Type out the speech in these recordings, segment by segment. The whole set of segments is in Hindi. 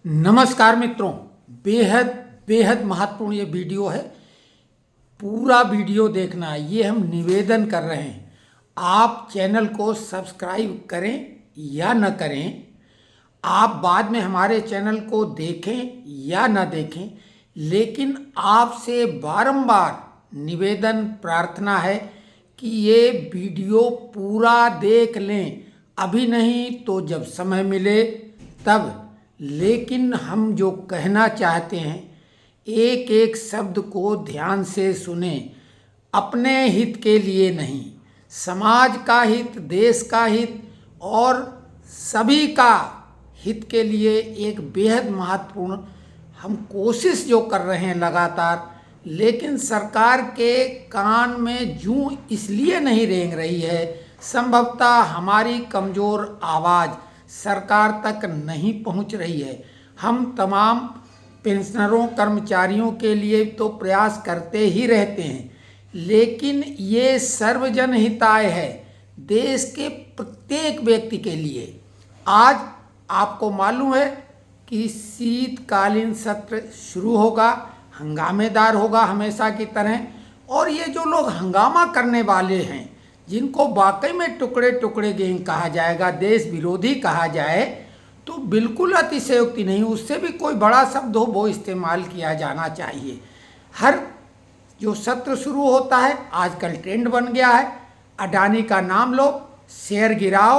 नमस्कार मित्रों, बेहद बेहद महत्वपूर्ण ये वीडियो है। पूरा वीडियो देखना है, ये हम निवेदन कर रहे हैं। आप चैनल को सब्सक्राइब करें या न करें, आप बाद में हमारे चैनल को देखें या न देखें, लेकिन आपसे बारंबार निवेदन प्रार्थना है कि ये वीडियो पूरा देख लें। अभी नहीं तो जब समय मिले तब। लेकिन हम जो कहना चाहते हैं, एक एक शब्द को ध्यान से सुने। अपने हित के लिए नहीं, समाज का हित, देश का हित और सभी का हित के लिए एक बेहद महत्वपूर्ण हम कोशिश जो कर रहे हैं लगातार, लेकिन सरकार के कान में जूं इसलिए नहीं रेंग रही है, संभवतः हमारी कमज़ोर आवाज़ सरकार तक नहीं पहुंच रही है। हम तमाम पेंशनरों, कर्मचारियों के लिए तो प्रयास करते ही रहते हैं, लेकिन ये सर्वजन हिताय है, देश के प्रत्येक व्यक्ति के लिए। आज आपको मालूम है कि शीतकालीन सत्र शुरू होगा, हंगामेदार होगा हमेशा की तरह। और ये जो लोग हंगामा करने वाले हैं, जिनको वाकई में टुकड़े टुकड़े गैंग कहा जाएगा, देश विरोधी कहा जाए, तो बिल्कुल अतिशयोक्ति नहीं, उससे भी कोई बड़ा शब्द हो वो इस्तेमाल किया जाना चाहिए। हर जो सत्र शुरू होता है, आजकल ट्रेंड बन गया है, अडानी का नाम लो, शेयर गिराओ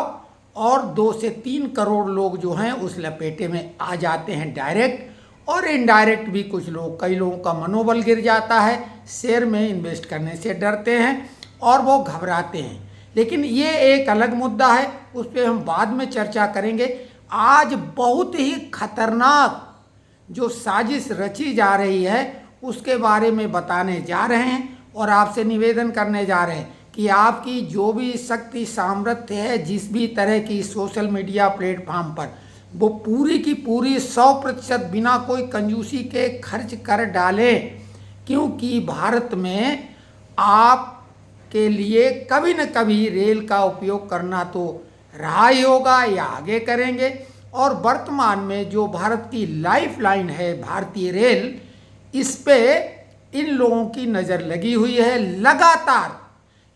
और 2 से 3 करोड़ लोग जो हैं उस लपेटे में आ जाते हैं, डायरेक्ट और इनडायरेक्ट भी। कुछ लोग, कई लोगों का मनोबल गिर जाता है, शेयर में इन्वेस्ट करने से डरते हैं और वो घबराते हैं। लेकिन ये एक अलग मुद्दा है, उस पर हम बाद में चर्चा करेंगे। आज बहुत ही खतरनाक जो साजिश रची जा रही है उसके बारे में बताने जा रहे हैं और आपसे निवेदन करने जा रहे हैं कि आपकी जो भी शक्ति सामर्थ्य है, जिस भी तरह की सोशल मीडिया प्लेटफॉर्म पर, वो पूरी की पूरी 100% बिना कोई कंजूसी के खर्च कर डालें, क्योंकि भारत में आप के लिए कभी न कभी रेल का उपयोग करना तो रहा ही होगा या आगे करेंगे। और वर्तमान में जो भारत की लाइफलाइन है भारतीय रेल, इस पे इन लोगों की नज़र लगी हुई है।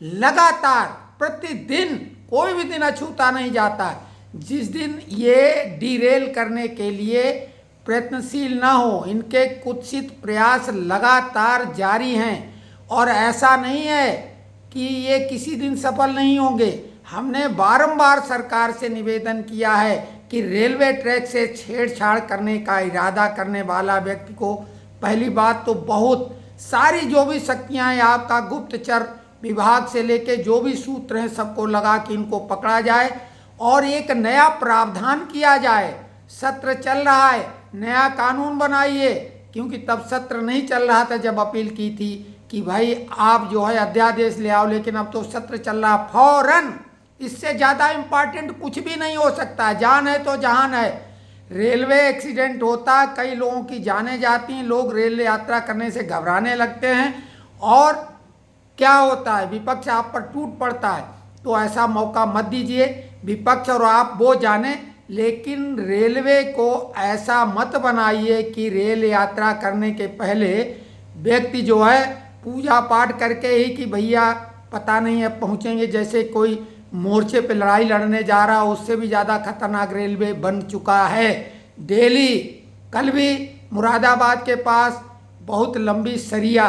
लगातार प्रतिदिन, कोई भी दिन अछूता नहीं जाता जिस दिन ये डीरेल करने के लिए प्रयत्नशील ना हो। इनके कुत्सित प्रयास लगातार जारी हैं और ऐसा नहीं है कि ये किसी दिन सफल नहीं होंगे। हमने बारंबार सरकार से निवेदन किया है कि रेलवे ट्रैक से छेड़छाड़ करने का इरादा करने वाला व्यक्ति को, पहली बात तो बहुत सारी जो भी शक्तियां हैं आपका गुप्तचर विभाग से लेके जो भी सूत्र हैं सबको लगा कि इनको पकड़ा जाए और एक नया प्रावधान किया जाए। सत्र चल रहा है, नया कानून बनाइए, क्योंकि तब सत्र नहीं चल रहा था जब अपील की थी कि भाई आप जो है अध्यादेश ले आओ, लेकिन अब तो सत्र चल रहा फौरन। इससे ज़्यादा इम्पॉर्टेंट कुछ भी नहीं हो सकता। जान है तो जहान है। रेलवे एक्सीडेंट होता, कई लोगों की जानें जाती हैं, लोग रेल यात्रा करने से घबराने लगते हैं और क्या होता है, विपक्ष आप पर टूट पड़ता है। तो ऐसा मौका मत दीजिए, विपक्ष और आप वो जाने, लेकिन रेलवे को ऐसा मत बनाइए कि रेल यात्रा करने के पहले व्यक्ति जो है पूजा पाठ करके ही कि भैया पता नहीं अब पहुँचेंगे, जैसे कोई मोर्चे पे लड़ाई लड़ने जा रहा, उससे भी ज़्यादा खतरनाक रेलवे बन चुका है दिल्ली। कल भी मुरादाबाद के पास बहुत लंबी सरिया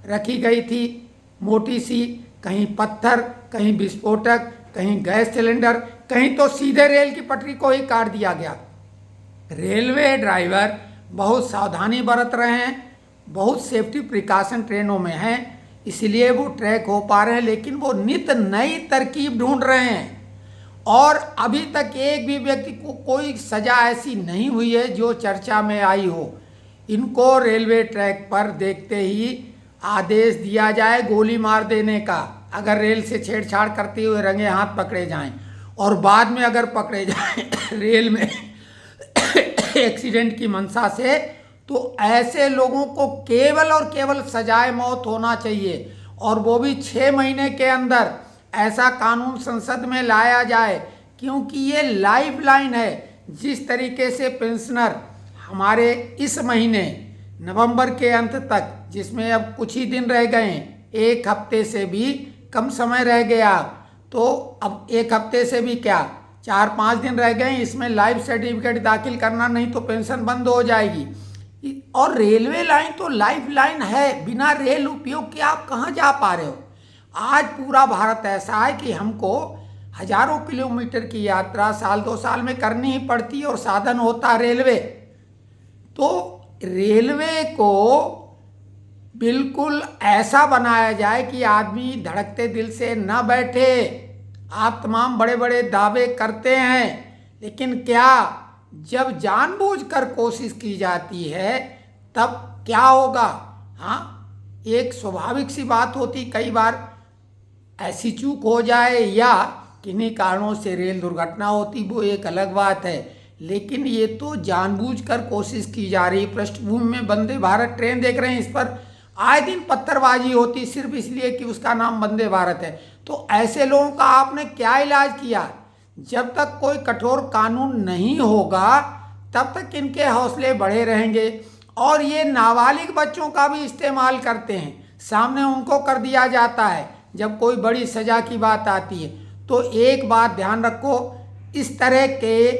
रखी गई थी, मोटी सी, कहीं पत्थर, कहीं विस्फोटक, कहीं गैस सिलेंडर, कहीं तो सीधे रेल की पटरी को ही काट दिया गया। रेलवे ड्राइवर बहुत सावधानी बरत रहे हैं, बहुत सेफ्टी प्रिकॉशन ट्रेनों में हैं, इसलिए वो ट्रैक हो पा रहे हैं, लेकिन वो नित नई तरकीब ढूंढ रहे हैं। और अभी तक एक भी व्यक्ति को कोई सज़ा ऐसी नहीं हुई है जो चर्चा में आई हो। इनको रेलवे ट्रैक पर देखते ही आदेश दिया जाए गोली मार देने का, अगर रेल से छेड़छाड़ करते हुए रंगे हाथ पकड़े जाएं, और बाद में अगर पकड़े जाएं रेल में एक्सीडेंट की मंशा से, तो ऐसे लोगों को केवल और केवल सजाए मौत होना चाहिए, और वो भी 6 महीने के अंदर ऐसा कानून संसद में लाया जाए, क्योंकि ये लाइफलाइन है। जिस तरीके से पेंशनर हमारे इस महीने नवंबर के अंत तक, जिसमें अब कुछ ही दिन रह गए हैं, एक हफ्ते से भी कम समय रह गया, तो अब एक हफ्ते से भी क्या 4-5 दिन रह गए, इसमें लाइफ सर्टिफिकेट दाखिल करना, नहीं तो पेंशन बंद हो जाएगी। और रेलवे लाइन तो लाइफ लाइन है, बिना रेल उपयोग के आप कहाँ जा पा रहे हो। आज पूरा भारत ऐसा है कि हमको हजारों किलोमीटर की यात्रा साल 2 साल में करनी ही पड़ती है और साधन होता रेलवे। तो रेलवे को बिल्कुल ऐसा बनाया जाए कि आदमी धड़कते दिल से न बैठे। आप तमाम बड़े बड़े दावे करते हैं, लेकिन क्या जब जानबूझकर कोशिश की जाती है तब क्या होगा। हाँ, एक स्वाभाविक सी बात होती, कई बार ऐसी चूक हो जाए या किन्हीं कारणों से रेल दुर्घटना होती, वो एक अलग बात है, लेकिन ये तो जानबूझकर कोशिश की जा रही। पृष्ठभूमि में वंदे भारत ट्रेन देख रहे हैं, इस पर आए दिन पत्थरबाजी होती सिर्फ इसलिए कि उसका नाम वंदे भारत है। तो ऐसे लोगों का आपने क्या इलाज किया। जब तक कोई कठोर कानून नहीं होगा तब तक इनके हौसले बढ़े रहेंगे। और ये नाबालिग बच्चों का भी इस्तेमाल करते हैं, सामने उनको कर दिया जाता है जब कोई बड़ी सजा की बात आती है। तो एक बात ध्यान रखो, इस तरह के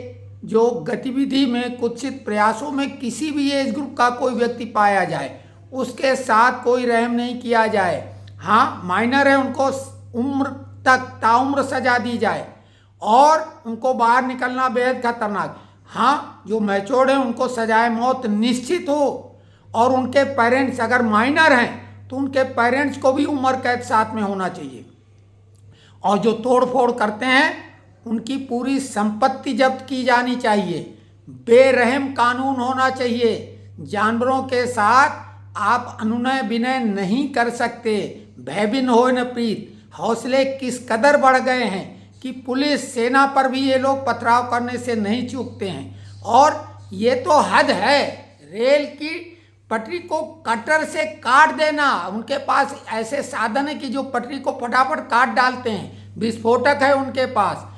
जो गतिविधि में, कुत्सित प्रयासों में किसी भी एज ग्रुप का कोई व्यक्ति पाया जाए उसके साथ कोई रहम नहीं किया जाए। हाँ, माइनर है, उनको उम्र तक ताउम्र सजा दी जाए और उनको बाहर निकलना बेहद खतरनाक। हाँ, जो मैच्योर्ड है उनको सजाए मौत निश्चित हो, और उनके पेरेंट्स अगर माइनर हैं तो उनके पेरेंट्स को भी उम्र कैद साथ में होना चाहिए। और जो तोड़ फोड़ करते हैं उनकी पूरी संपत्ति जब्त की जानी चाहिए। बेरहम कानून होना चाहिए। जानवरों के साथ आप अनुनय विनय नहीं कर सकते। भयबिन हो न प्रीत। हौसले किस कदर बढ़ गए हैं कि पुलिस सेना पर भी ये लोग पथराव करने से नहीं चूकते हैं। और ये तो हद है, रेल की पटरी को कटर से काट देना। उनके पास ऐसे साधन है कि जो पटरी को फटाफट काट डालते हैं। विस्फोटक है उनके पास,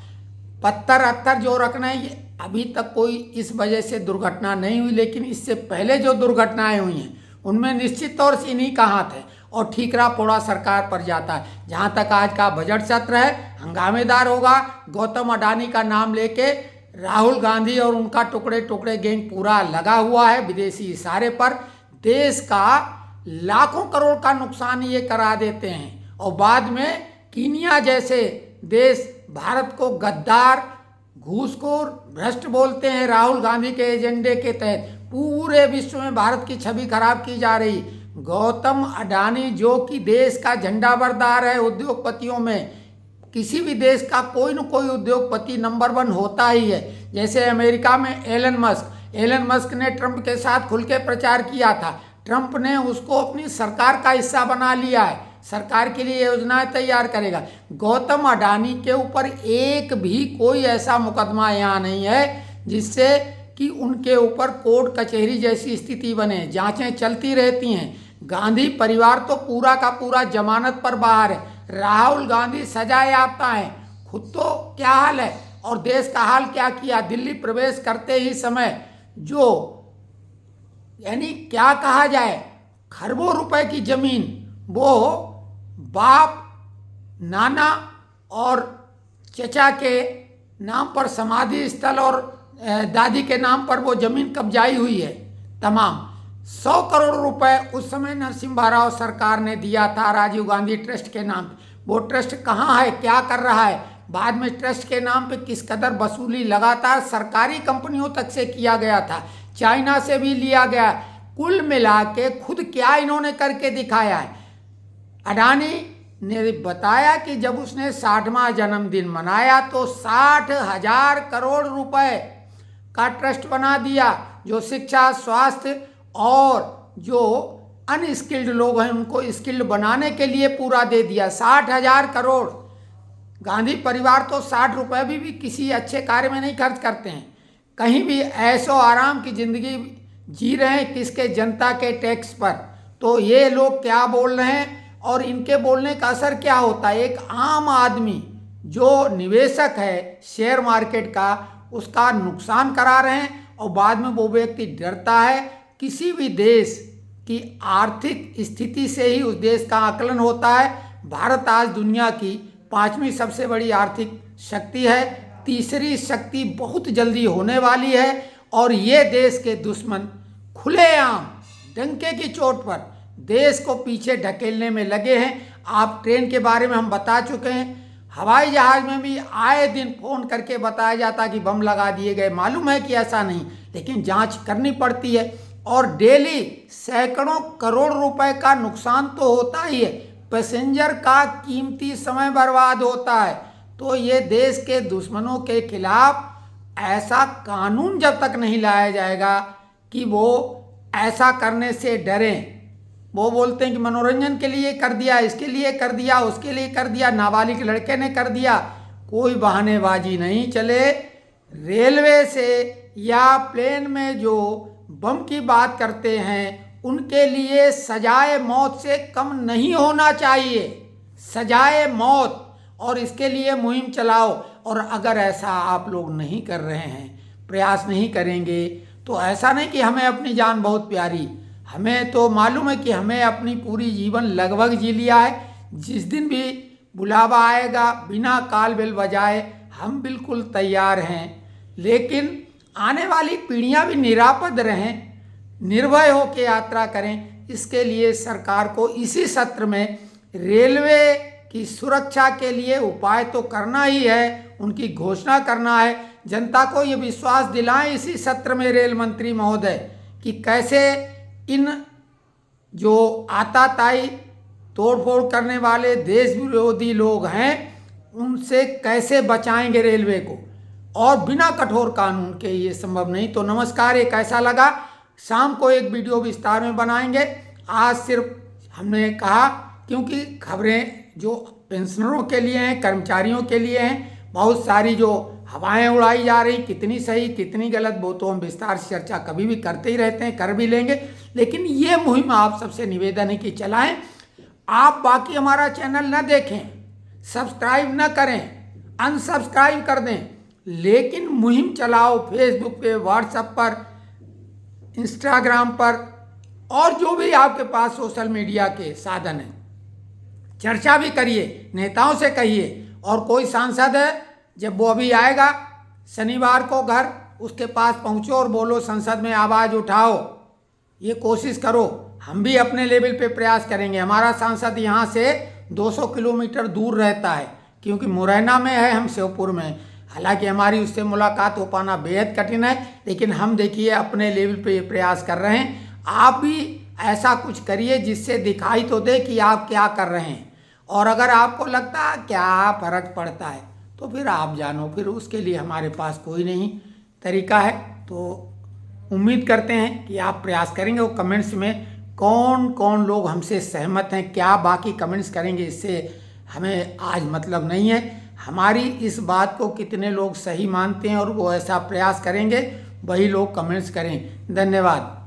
पत्थर अत्थर जो रखना है। ये अभी तक कोई इस वजह से दुर्घटना नहीं हुई, लेकिन इससे पहले जो दुर्घटनाएं हुई हैं उनमें निश्चित तौर से इन्हीं का हाथ है। और ठीकरा पोड़ा सरकार पर जाता है। जहाँ तक आज का बजट सत्र है, हंगामेदार होगा। गौतम अडानी का नाम लेके राहुल गांधी और उनका टुकड़े टुकड़े गैंग पूरा लगा हुआ है विदेशी इशारे पर। देश का लाखों करोड़ का नुकसान ये करा देते हैं, और बाद में कीनिया जैसे देश भारत को गद्दार, घूसखोर, भ्रष्ट बोलते हैं। राहुल गांधी के एजेंडे के तहत पूरे विश्व में भारत की छवि खराब की जा रही। गौतम अडानी जो कि देश का झंडा बरदार है उद्योगपतियों में, किसी भी देश का कोई न कोई उद्योगपति नंबर 1 होता ही है। जैसे अमेरिका में एलन मस्क ने ट्रंप के साथ खुल के प्रचार किया था। ट्रंप ने उसको अपनी सरकार का हिस्सा बना लिया है, सरकार के लिए योजनाएं तैयार करेगा। गौतम अडानी के ऊपर एक भी कोई ऐसा मुकदमा यहाँ नहीं है जिससे कि उनके ऊपर कोर्ट कचहरी जैसी स्थिति बने। जांचें चलती रहती हैं। गांधी परिवार तो पूरा का पूरा जमानत पर बाहर है। राहुल गांधी सजा याफ्ता है। खुद तो क्या हाल है और देश का हाल क्या किया। दिल्ली प्रवेश करते ही समय जो यानी क्या कहा जाए, खरबों रुपए की जमीन वो बाप, नाना और चचा के नाम पर समाधि स्थल और दादी के नाम पर वो जमीन कब्जाई हुई है। तमाम 100 करोड़ रुपए उस समय नरसिम्हा राव सरकार ने दिया था राजीव गांधी ट्रस्ट के नाम पे। वो ट्रस्ट कहाँ है, क्या कर रहा है। बाद में ट्रस्ट के नाम पे किस कदर वसूली लगातार सरकारी कंपनियों तक से किया गया था, चाइना से भी लिया गया। कुल मिला के खुद क्या इन्होंने करके दिखाया है। अडानी ने बताया कि जब उसने 60वां जन्मदिन मनाया तो 60,000 करोड़ रुपए का ट्रस्ट बना दिया, जो शिक्षा, स्वास्थ्य और जो अनस्किल्ड लोग हैं उनको स्किल्ड बनाने के लिए पूरा दे दिया। 60,000 करोड़। गांधी परिवार तो 60 रुपए भी किसी अच्छे कार्य में नहीं खर्च करते हैं। कहीं भी ऐशो आराम की जिंदगी जी रहे हैं, किसके, जनता के टैक्स पर। तो ये लोग क्या बोल रहे हैं और इनके बोलने का असर क्या होता है। एक आम आदमी जो निवेशक है शेयर मार्केट का, उसका नुकसान करा रहे हैं और बाद में वो व्यक्ति डरता है। किसी भी देश की आर्थिक स्थिति से ही उस देश का आकलन होता है। भारत आज दुनिया की 5वीं सबसे बड़ी आर्थिक शक्ति है, तीसरी शक्ति बहुत जल्दी होने वाली है, और ये देश के दुश्मन खुलेआम डंके की चोट पर देश को पीछे ढकेलने में लगे हैं। आप ट्रेन के बारे में हम बता चुके हैं, हवाई जहाज में भी आए दिन फोन करके बताया जाता कि बम लगा दिए गए। मालूम है कि ऐसा नहीं, लेकिन जांच करनी पड़ती है, और डेली सैकड़ों करोड़ रुपए का नुकसान तो होता ही है, पैसेंजर का कीमती समय बर्बाद होता है। तो ये देश के दुश्मनों के खिलाफ ऐसा कानून जब तक नहीं लाया जाएगा कि वो ऐसा करने से डरें। वो बोलते हैं कि मनोरंजन के लिए कर दिया, इसके लिए कर दिया, उसके लिए कर दिया, नाबालिग लड़के ने कर दिया, कोई बहानेबाजी नहीं चले। रेलवे से या प्लेन में जो बम की बात करते हैं उनके लिए सजाए मौत से कम नहीं होना चाहिए, सजाए मौत, और इसके लिए मुहिम चलाओ। और अगर ऐसा आप लोग नहीं कर रहे हैं, प्रयास नहीं करेंगे, तो ऐसा नहीं कि हमें अपनी जान बहुत प्यारी, हमें तो मालूम है कि हमें अपनी पूरी जीवन लगभग जी लिया है। जिस दिन भी बुलावा आएगा बिना काल बेल बजाए हम बिल्कुल तैयार हैं, लेकिन आने वाली पीढ़ियां भी निरापद रहें, निर्भय होकर यात्रा करें। इसके लिए सरकार को इसी सत्र में रेलवे की सुरक्षा के लिए उपाय तो करना ही है, उनकी घोषणा करना है। जनता को ये विश्वास दिलाएं इसी सत्र में रेल मंत्री महोदय कि कैसे इन जो आताताई तोड़फोड़ करने वाले देश विरोधी लोग हैं उनसे कैसे बचाएंगे रेलवे को, और बिना कठोर कानून के ये संभव नहीं। तो नमस्कार, ये कैसा लगा? शाम को एक वीडियो विस्तार में बनाएंगे। आज सिर्फ हमने कहा क्योंकि खबरें जो पेंशनरों के लिए हैं, कर्मचारियों के लिए हैं, बहुत सारी जो हवाएं उड़ाई जा रही, कितनी सही कितनी गलत, वो तो हम विस्तार से चर्चा कभी भी करते ही रहते हैं, कर भी लेंगे। लेकिन ये मुहिम आप सबसे निवेदन है कि चलाएं। आप बाकी हमारा चैनल न देखें, सब्सक्राइब न करें, अनसब्सक्राइब कर दें, लेकिन मुहिम चलाओ फेसबुक पे, व्हाट्सएप पर, इंस्टाग्राम पर, और जो भी आपके पास सोशल मीडिया के साधन हैं, चर्चा भी करिए, नेताओं से कहिए। और कोई सांसद है, जब वो अभी आएगा शनिवार को घर, उसके पास पहुंचो और बोलो संसद में आवाज़ उठाओ, ये कोशिश करो। हम भी अपने लेवल पे प्रयास करेंगे। हमारा सांसद यहाँ से 200 किलोमीटर दूर रहता है, क्योंकि मुरैना में है, हम श्योपुर में। हालांकि हमारी उससे मुलाकात हो पाना बेहद कठिन है, लेकिन हम देखिए अपने लेवल पे प्रयास कर रहे हैं। आप भी ऐसा कुछ करिए जिससे दिखाई तो दे कि आप क्या कर रहे हैं, और अगर आपको लगता है क्या फ़र्क पड़ता है तो फिर आप जानो, फिर उसके लिए हमारे पास कोई नहीं तरीका है। तो उम्मीद करते हैं कि आप प्रयास करेंगे। वो कमेंट्स में कौन कौन लोग हमसे सहमत हैं, क्या बाकी कमेंट्स करेंगे, इससे हमें आज मतलब नहीं है। हमारी इस बात को कितने लोग सही मानते हैं और वो ऐसा प्रयास करेंगे, वही लोग कमेंट्स करें। धन्यवाद।